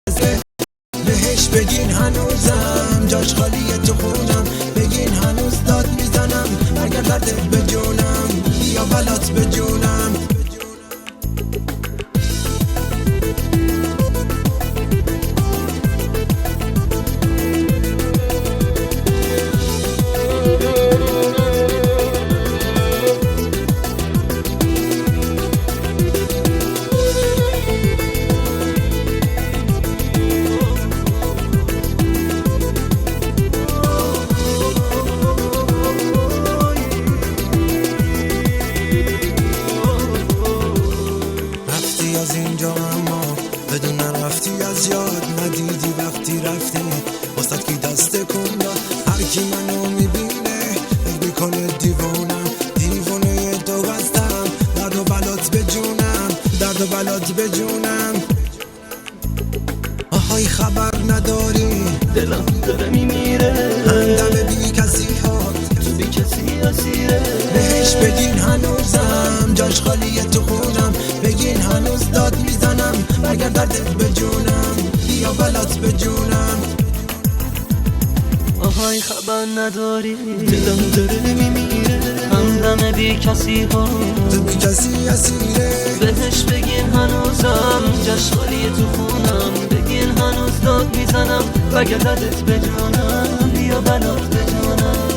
بهش بگین هنوزم جاش خالیه تو خونم، بگین هنوز داد میزنم اگر دردت به جونم یا بلات به جونم. از اینجا اما بدون رفتی از یاد، ندیدی وقتی رفتی واسط کی دست کن داد. هر کی منو میبینه فکر میکنه دیوونم، دیوونه تو بستم درد و بلات به جونم، درد و بلات به جونم. آهای خبر نداری دلم داره میمیره، همدم بی کسی هات تو بی کسی اسیره. بهش بگین هنوزم جاش خالیه تو خونم، بگین هنوز داد میزنم اگر دردت به جونم یا بلات به جونم. آهای خبر نداری دلم داره میمیره، همدم بی کسی ها تو بی کسی اسیره. بهش بگین هنوزم جاش خالیه تو خونم، بگین هنوز داد میزنم اگر دردت به جونم یا بلات به جونم.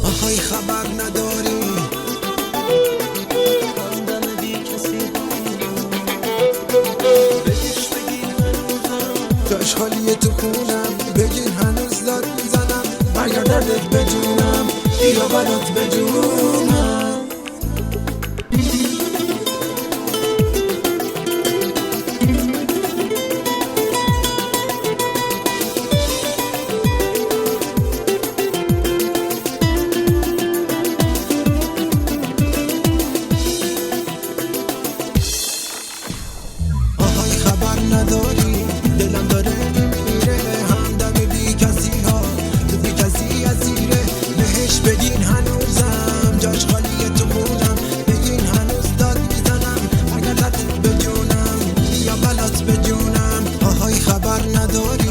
آهای خبر نداری همدم بی کسی بهش بگین هنوزم جاش خالیه تو خونم، بگین هنوز داد میزنم اگر دردت به جونم یا بلات به جونم. نداری دلم داره میمیره، همدم بی کسی ها تو بی کسی اسیره. بهش بگین هنوزم جاش خالیه تو خونم، بگین هنوز داد میزنم اگر دردت به جونم یا بلات به جونم. آهای خبر نداری